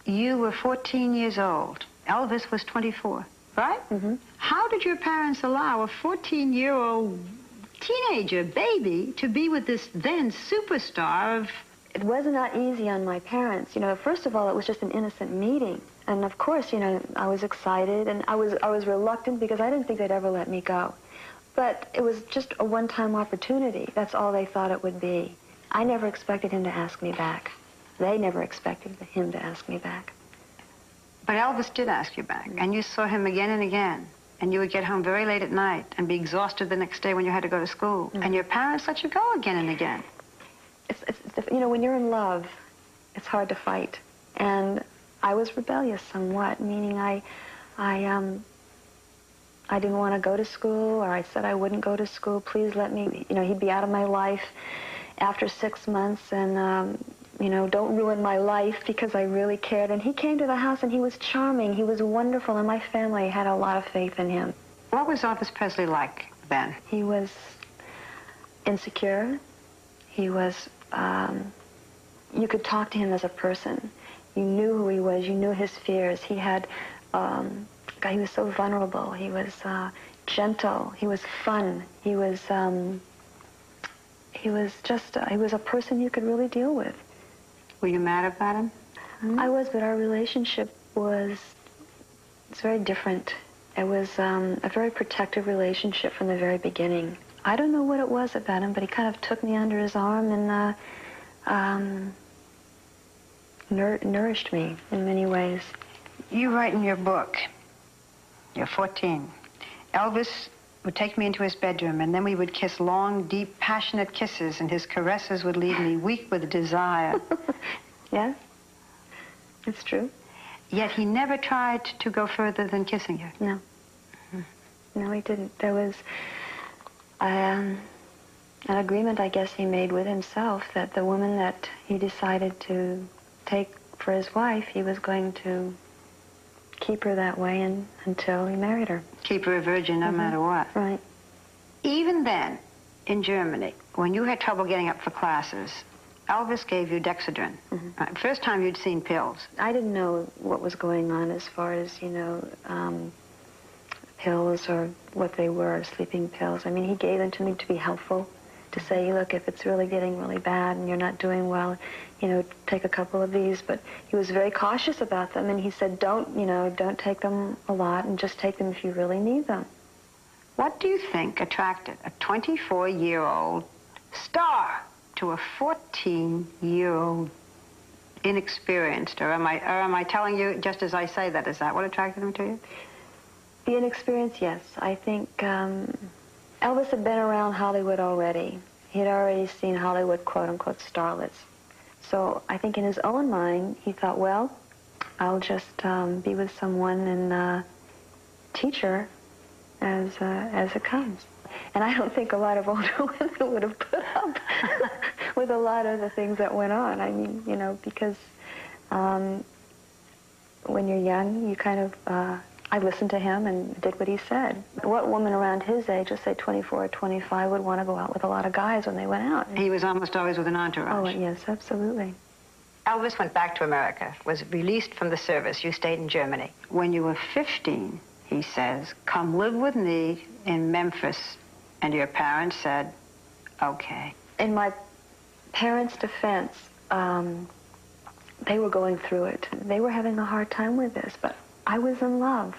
You were 14 years old. Elvis was 24, right? Mm-hmm. How did your parents allow a 14-year-old teenager, baby, to be with this then superstar of... It was not easy on my parents. You know, first of all, it was just an innocent meeting. And of course, you know, I was excited and I was reluctant because I didn't think they'd ever let me go. But it was just a one-time opportunity. That's all they thought it would be. I never expected him to ask me back. They never expected him to ask me back. But Elvis did ask you back, and you saw him again and again. And you would get home very late at night and be exhausted the next day when you had to go to school. Mm-hmm. And your parents let you go again and again. You know, when you're in love, it's hard to fight. And I was rebellious somewhat, meaning I didn't want to go to school, or I said I wouldn't go to school. Please let me, you know, he'd be out of my life after 6 months, and, you know, don't ruin my life, because I really cared. And he came to the house, and he was charming. He was wonderful, and my family had a lot of faith in him. What was Elvis Presley like then? He was insecure. He was, you could talk to him as a person. You knew who he was. You knew his fears. He had, God, he was so vulnerable. He was gentle. He was fun. He was just, he was a person you could really deal with. Were you mad about him? Mm-hmm. I was, but our relationship was, it's very different. It was a very protective relationship from the very beginning. I don't know what it was about him, but he kind of took me under his arm and nourished me in many ways. You write in your book, you're 14. Elvis would take me into his bedroom, and then we would kiss long, deep, passionate kisses, and his caresses would leave me weak with desire. Yes, it's true. Yet he never tried to go further than kissing you. No. No, he didn't. There was an agreement, I guess, he made with himself that the woman that he decided to take for his wife, he was going to keep her that way until he married her. Keep her a virgin no matter what. Right. Even then, in Germany, when you had trouble getting up for classes, Elvis gave you Dexedrine. Mm-hmm. First time you'd seen pills. I didn't know what was going on as far as, you know, pills or what they were, sleeping pills. I mean, he gave them to me to be helpful, to say, look, if it's really getting really bad and you're not doing well, you know, take a couple of these. But he was very cautious about them, and he said, don't, you know, don't take them a lot, and just take them if you really need them. What do you think attracted a 24-year-old star to a 14-year-old inexperienced? Or am I telling you just as I say that? Is that what attracted him to you? The inexperience, yes. I think Elvis had been around Hollywood already. He had already seen Hollywood, quote-unquote, starlets. So I think in his own mind, he thought, well, I'll just be with someone and teach her as it comes. And I don't think a lot of older women would have put up with a lot of the things that went on. I mean, you know, because when you're young, you kind of... I listened to him and did what he said. What woman around his age, let's say 24 or 25, would want to go out with a lot of guys when they went out? He was almost always with an entourage. Oh, yes, absolutely. Elvis went back to America, was released from the service. You stayed in Germany. When you were 15, he says, come live with me in Memphis. And your parents said, okay. In my parents' defense, they were going through it. They were having a hard time with this, but I was in love.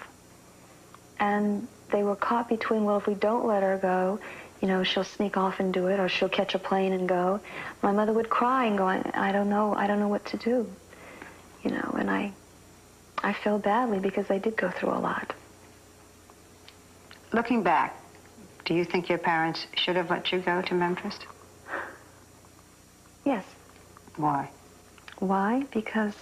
And they were caught between, well, if we don't let her go, you know, she'll sneak off and do it, or she'll catch a plane and go. My mother would cry and go, I don't know what to do. You know, and I feel badly because they did go through a lot. Looking back, do you think your parents should have let you go to Memphis? Yes. Why? Why? Because,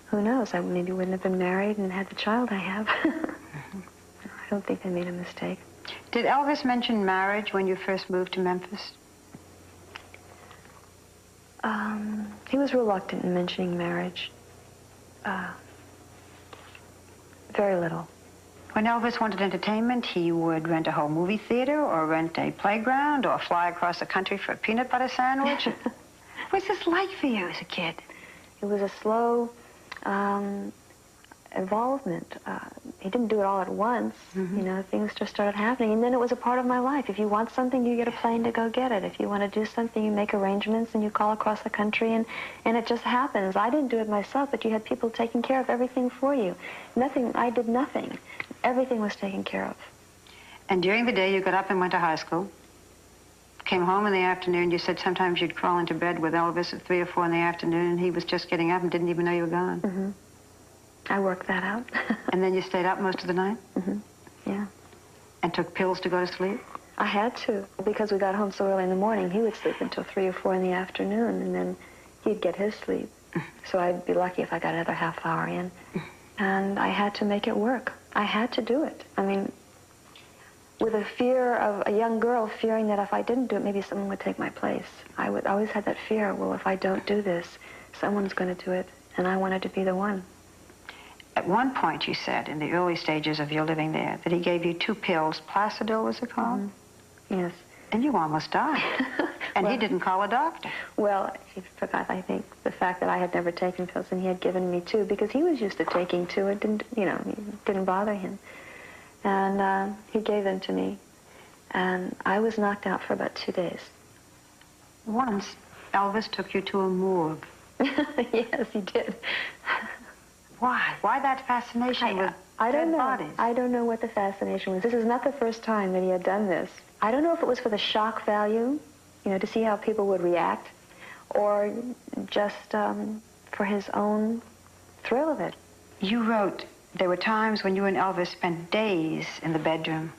who knows? I maybe wouldn't have been married and had the child I have. I don't think they made a mistake. Did Elvis mention marriage when you first moved to Memphis? He was reluctant in mentioning marriage. Very little. When Elvis wanted entertainment, he would rent a whole movie theater or rent a playground or fly across the country for a peanut butter sandwich. was this like for you as a kid? It was a slow involvement. He didn't do it all at once. Mm-hmm. You know, things just started happening. And then it was a part of my life. If you want something, you get a plane to go get it. If you want to do something, you make arrangements and you call across the country and it just happens. I didn't do it myself, but you had people taking care of everything for you. I did nothing. Everything was taken care of. And during the day, you got up and went to high school. Came home in the afternoon. You said sometimes you'd crawl into bed with Elvis at 3 or 4 in the afternoon, and he was just getting up and didn't even know you were gone. Mm-hmm. I worked that out. And then you stayed up most of the night? Mm-hmm. Yeah. And took pills to go to sleep? I had to, because we got home so early in the morning. He would sleep until 3 or 4 in the afternoon, and then he'd get his sleep. So I'd be lucky if I got another half hour in. And I had to make it work. I had to do it. I mean, with a fear of a young girl fearing that if I didn't do it, maybe someone would take my place. I always had that fear, well, if I don't do this, someone's going to do it, and I wanted to be the one. At one point, you said, in the early stages of your living there, that he gave you 2 pills. Placidil, was it called? Mm-hmm. Yes. And you almost died. And well, he didn't call a doctor. Well, he forgot, I think, the fact that I had never taken pills, and he had given me 2, because he was used to taking 2. It didn't, it didn't bother him. And he gave them to me. And I was knocked out for about 2 days. Once, Elvis took you to a morgue. Yes, he did. Why? Why that fascination with dead bodies? I don't know what the fascination was. This is not the first time that he had done this. I don't know if it was for the shock value, to see how people would react, or just for his own thrill of it. You wrote, there were times when you and Elvis spent days in the bedroom.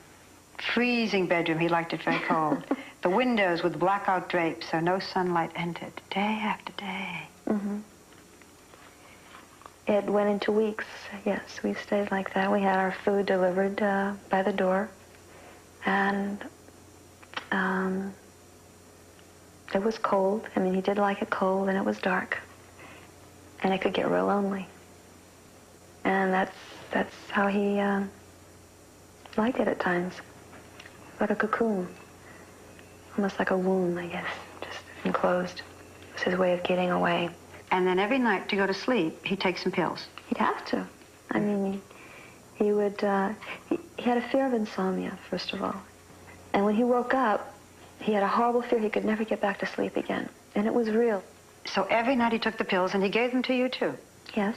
Freezing bedroom, he liked it very cold. The windows with blackout drapes so no sunlight entered, day after day. Mm-hmm. It went into weeks, yes. We stayed like that. We had our food delivered by the door. And it was cold. I mean, he did like it cold, and it was dark. And it could get real lonely. And that's how he liked it at times. Like a cocoon. Almost like a womb, I guess. Just enclosed. It was his way of getting away. And then every night to go to sleep, he'd take some pills. He'd have to. I mean, he would, he had a fear of insomnia, first of all. And when he woke up, he had a horrible fear he could never get back to sleep again. And it was real. So every night he took the pills, and he gave them to you, too? Yes.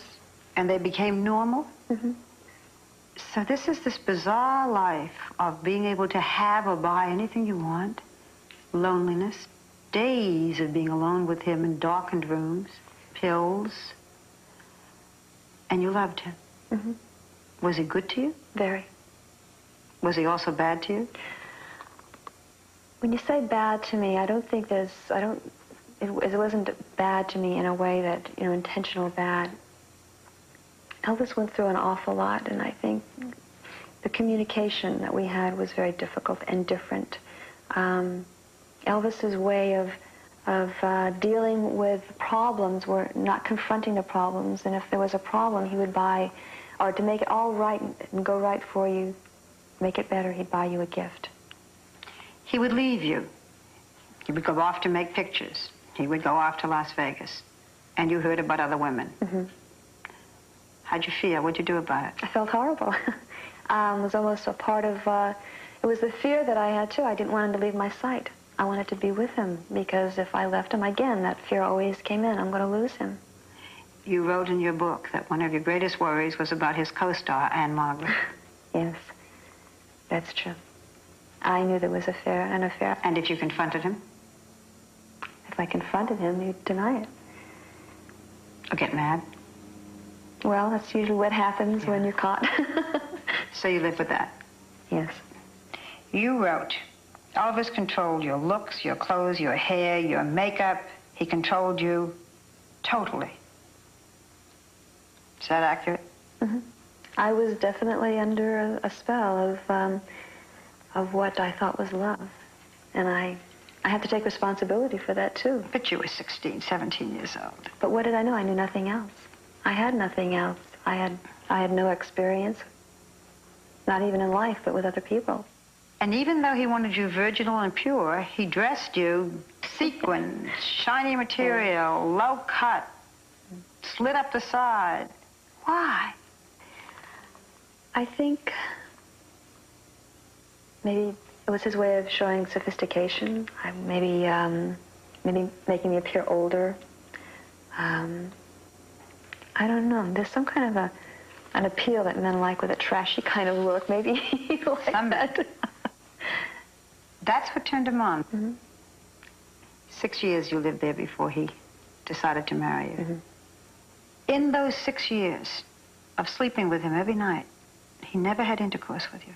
And they became normal? Mm-hmm. So this is this bizarre life of being able to have or buy anything you want. Loneliness. Days of being alone with him in darkened rooms. Pills. And you loved him. Mm-hmm. Was he good to you? Very. Was he also bad to you? When you say bad to me, I don't think it wasn't bad to me in a way that, intentional bad. Elvis went through an awful lot, and I think the communication that we had was very difficult and different. Elvis's way of dealing with problems were not confronting the problems, and if there was a problem, he would buy, or to make it all right and go right for you, make it better, he'd buy you a gift. He would leave you. He would go off to make pictures. He would go off to Las Vegas. And you heard about other women. Mm-hmm. How'd you feel? What'd you do about it? I felt horrible. It was almost a part of, it was the fear that I had, too. I didn't want him to leave my sight. I wanted to be with him, because if I left him again, that fear always came in. I'm going to lose him. You wrote in your book that one of your greatest worries was about his co-star, Anne Margaret. Yes, that's true. I knew there was an affair. And if you confronted him? If I confronted him, he'd deny it. Or get mad? Well, that's usually what happens when you're caught. So you live with that? Yes. You wrote, Elvis controlled your looks, your clothes, your hair, your makeup. He controlled you totally. Is that accurate? Mm-hmm. I was definitely under a spell of what I thought was love. And I have to take responsibility for that, too. But you were 16, 17 years old. But what did I know? I knew nothing else. I had nothing else. I had no experience, not even in life, but with other people. And even though he wanted you virginal and pure, he dressed you sequins, shiny material, low cut, slit up the side. Why? I think maybe it was his way of showing sophistication. Maybe making me appear older. I don't know. There's some kind of an appeal that men like with a trashy kind of look. Maybe he liked that. That's what turned him on. Mm-hmm. 6 years you lived there before he decided to marry you. Mm-hmm. In those 6 years of sleeping with him every night, he never had intercourse with you.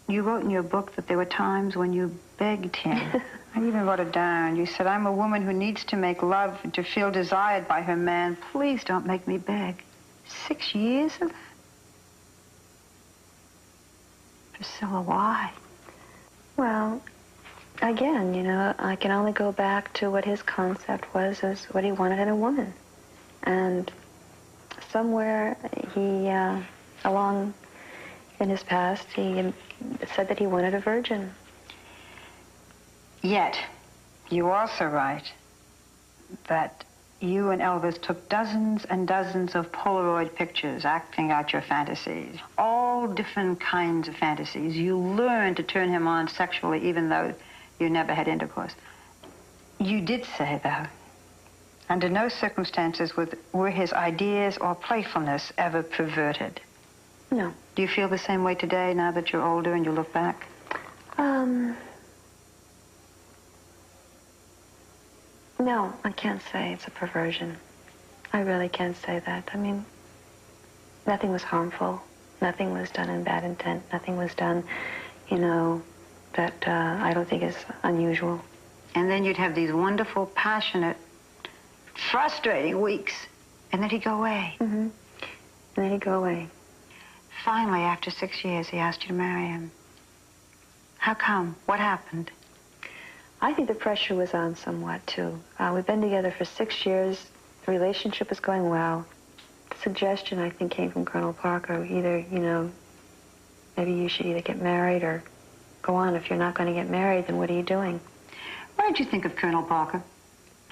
You wrote in your book that there were times when you begged him. I even wrote it down. You said, I'm a woman who needs to make love and to feel desired by her man. Please don't make me beg. 6 years of that? Priscilla, why? Well, again, you know, I can only go back to what his concept was as what he wanted in a woman. And somewhere he, along in his past, he said that he wanted a virgin. Yet, you also write that you and Elvis took dozens and dozens of Polaroid pictures acting out your fantasies. All different kinds of fantasies. You learned to turn him on sexually even though you never had intercourse. You did say, though, under no circumstances were his ideas or playfulness ever perverted. No. Do you feel the same way today now that you're older and you look back? No, I can't say it's a perversion. I really can't say that. I mean, nothing was harmful. Nothing was done in bad intent. Nothing was done, you know, that I don't think is unusual. And then you'd have these wonderful, passionate, frustrating weeks, and then he'd go away. Mm-hmm. And then he'd go away. Finally, after 6 years, he asked you to marry him. How come? What happened? I think the pressure was on somewhat, too. We've been together for 6 years. The relationship is going well. The suggestion, I think, came from Colonel Parker. Either, you know, maybe you should either get married or go on. If you're not going to get married, then what are you doing? What did you think of Colonel Parker,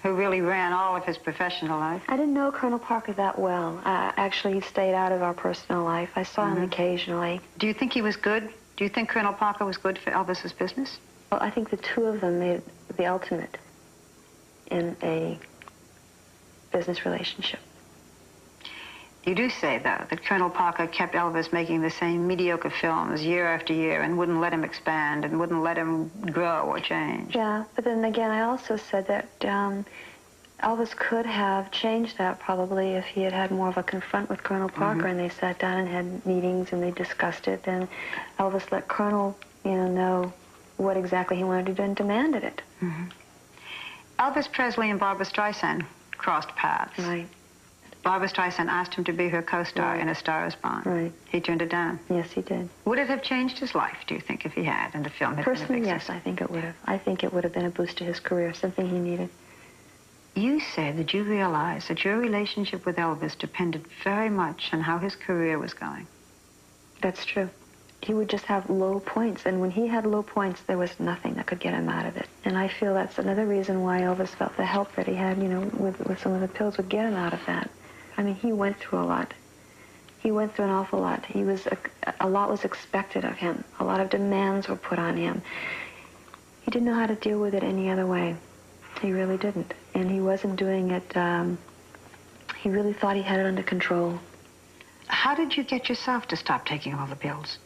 who really ran all of his professional life? I didn't know Colonel Parker that well. Actually, he stayed out of our personal life. I saw him occasionally. Do you think he was good? Do you think Colonel Parker was good for Elvis's business? Well, I think the two of them made the ultimate in a business relationship. You do say, though, that Colonel Parker kept Elvis making the same mediocre films year after year and wouldn't let him expand and wouldn't let him grow or change. Yeah, but then again, I also said that Elvis could have changed that probably if he had had more of a confront with Colonel Parker and they sat down and had meetings and they discussed it, and Elvis let Colonel, you know what exactly he wanted to do and demanded it. Elvis Presley and Barbra Streisand crossed paths. Right. Barbra Streisand asked him to be her co-star in A Star Is Born. Right. He turned it down. Yes, he did. Would it have changed his life, do you think, if he had, and the film had Personally, been a big yes, success? I think it would have. I think it would have been a boost to his career, something he needed. You said that you realized that your relationship with Elvis depended very much on how his career was going. That's true. He would just have low points, and when he had low points, there was nothing that could get him out of it. And I feel that's another reason why Elvis felt the help that he had, you know, with some of the pills would get him out of that. I mean, he went through a lot. He went through an awful lot. He was, a lot was expected of him. A lot of demands were put on him. He didn't know how to deal with it any other way. He really didn't. And he wasn't doing it, he really thought he had it under control. How did you get yourself to stop taking all the pills?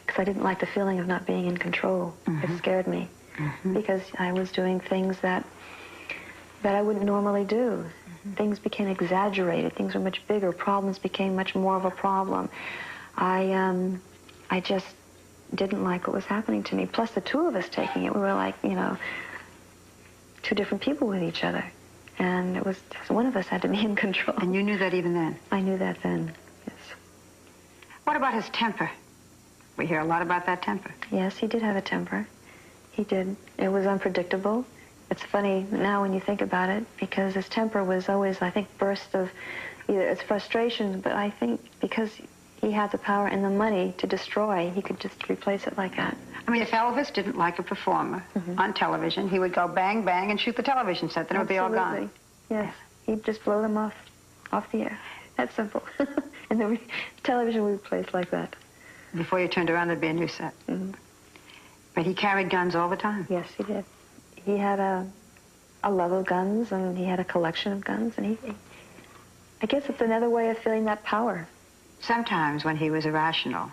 Because I didn't like the feeling of not being in control. It scared me. Because I was doing things that I wouldn't normally do. Things became exaggerated. Things were much bigger. Problems became much more of a problem. I just didn't like what was happening to me. Plus, the two of us taking it, we were like, you know, two different people with each other. And it was, one of us had to be in control. And you knew that even then? I knew that then, yes. What about his temper? We hear a lot about that temper. Yes, he did have a temper. He did. It was unpredictable. It's funny now when you think about it, because his temper was always, I think, bursts of either it's frustration, but I think because He had the power and the money to destroy. He could just replace it like that. I mean, if Elvis didn't like a performer on television, he would go bang, bang, and shoot the television set. Then it would be all gone. Yes. He'd just blow them off the air. That's simple. And the television would be placed like that. Before you turned around, there'd be a new set. But he carried guns all the time. Yes, he did. He had a love of guns, and he had a collection of guns, and I guess it's another way of feeling that power. Sometimes when he was irrational,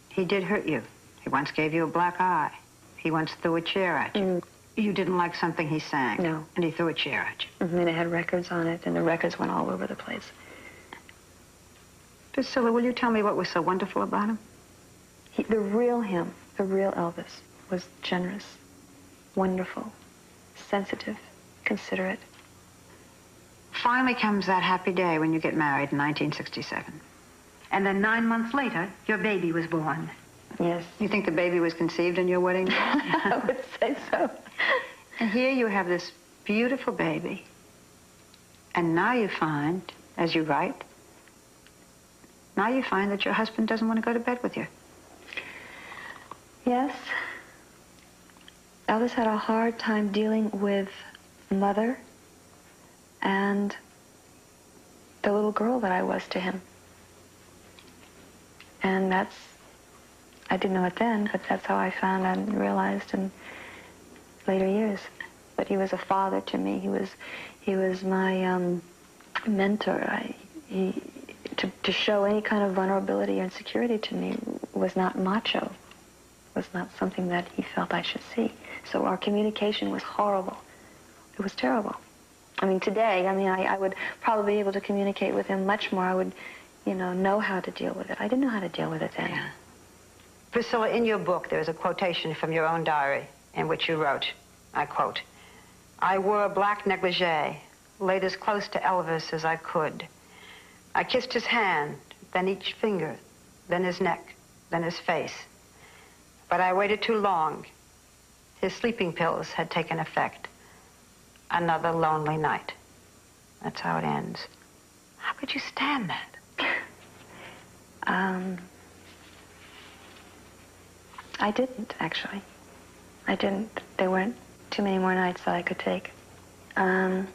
he did hurt you. He once gave you a black eye. He once threw a chair at you. You didn't like something he sang. No. And he threw a chair at you. And it had records on it, and the records went all over the place. Priscilla, will you tell me what was so wonderful about him? The real him, the real Elvis, was generous, wonderful, sensitive, considerate. Finally comes that happy day when you get married in 1967. And then 9 months later, your baby was born. Yes. You think the baby was conceived in your wedding? I would say so. And here you have this beautiful baby. And now you find, as you write, now you find that your husband doesn't want to go to bed with you. Yes. Elvis had a hard time dealing with mother and the little girl that I was to him. And I didn't know it then, but that's how I found and realized in later years. But he was a father to me. He was my mentor. To show any kind of vulnerability or insecurity to me was not macho, was not something that he felt I should see. So our communication was horrible. It was terrible. I mean, today, I would probably be able to communicate with him much more. I would, know how to deal with it. I didn't know how to deal with it then. Yeah. Priscilla, in your book, there is a quotation from your own diary in which you wrote, I quote, "I wore a black negligee, laid as close to Elvis as I could. I kissed his hand, then each finger, then his neck, then his face. But I waited too long. His sleeping pills had taken effect. Another lonely night." That's how it ends. How could you stand that? I didn't, actually. I didn't. There weren't too many more nights that I could take. You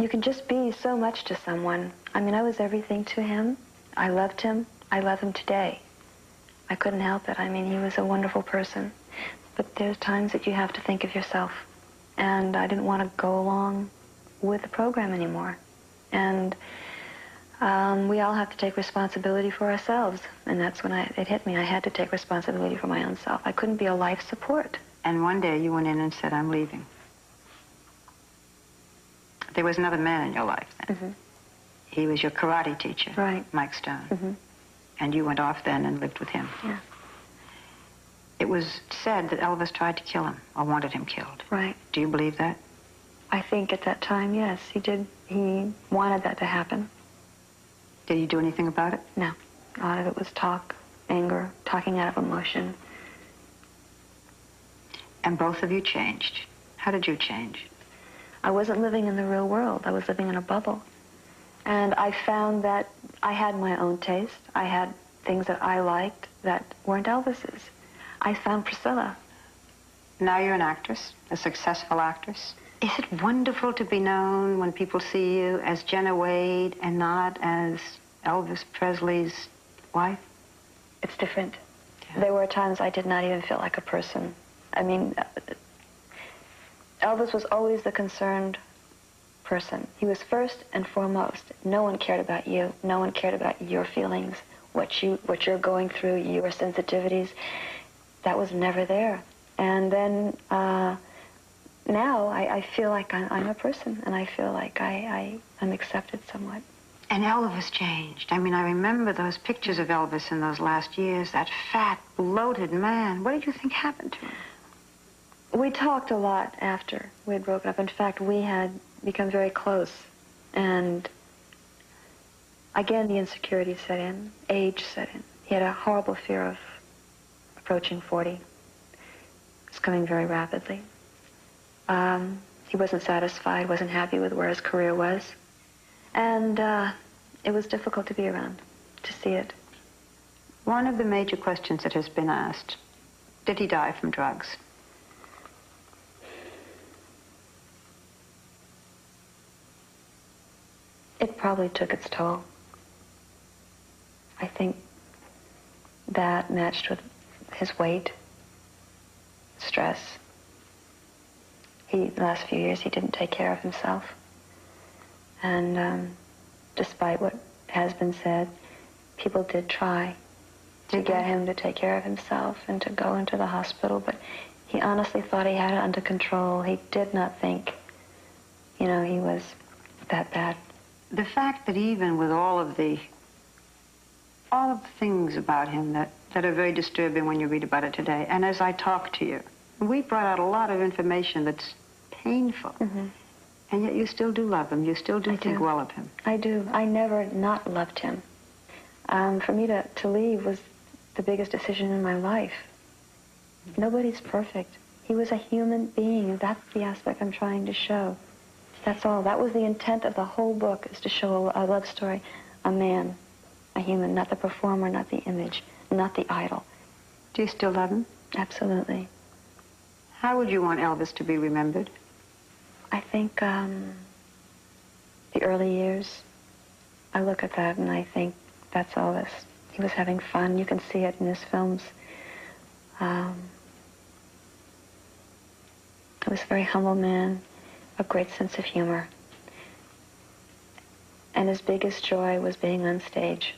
can just be so much to someone. I was everything to him. I loved him. I love him today. I couldn't help it. He was a wonderful person. But there's times that you have to think of yourself. And I didn't want to go along with the program anymore. And we all have to take responsibility for ourselves. And that's when it hit me. I had to take responsibility for my own self. I couldn't be a life support. And one day you went in and said, "I'm leaving." There was another man in your life then. He was your karate teacher, right. Mike Stone. And you went off then and lived with him. Yeah. It was said that Elvis tried to kill him or wanted him killed. Right. Do you believe that? I think at that time, yes, he did. He wanted that to happen. Did he do anything about it? No. A lot of it was talk, anger, talking out of emotion. And both of you changed. How did you change? I wasn't living in the real world. I was living in a bubble. And I found that I had my own taste. I had things that I liked that weren't Elvis's. I found Priscilla. Now you're an actress, a successful actress. Is it wonderful to be known when people see you as Jenna Wade and not as Elvis Presley's wife? It's different. Yeah. There were times I did not even feel like a person. Elvis was always the concerned person. He was first and foremost. No one cared about you. No one cared about your feelings, what you're going through, your sensitivities. That was never there. And then now I feel like I'm a person, and I feel like I'm accepted somewhat. And Elvis changed. I remember those pictures of Elvis in those last years, that fat, bloated man. What did you think happened to him? We talked a lot after we had broken up. In fact, we had become very close. And again, the insecurity set in, age set in. He had a horrible fear of approaching 40. It was coming very rapidly. He wasn't satisfied, wasn't happy with where his career was. And it was difficult to be around. to see it. One of the major questions that has been asked, did he die from drugs? It probably took its toll. I think that matched with his weight, stress. The last few years, he didn't take care of himself. And despite what has been said, people did try to get him to take care of himself and to go into the hospital, but he honestly thought he had it under control. He did not think, he was that bad. The fact that even with all of the things about him that are very disturbing when you read about it today, and as I talk to you, we brought out a lot of information that's painful, and yet you still do love him. You still do think well of him. I do. I never not loved him. For me to leave was the biggest decision in my life. Nobody's perfect. He was a human being, and that's the aspect I'm trying to show. That's all. That was the intent of the whole book, is to show a love story, a man, a human, not the performer, not the image, not the idol. Do you still love him? Absolutely. How would you want Elvis to be remembered? I think the early years, I look at that and I think that's Elvis. He was having fun. You can see it in his films. He was a very humble man, a great sense of humor. And his biggest joy was being on stage.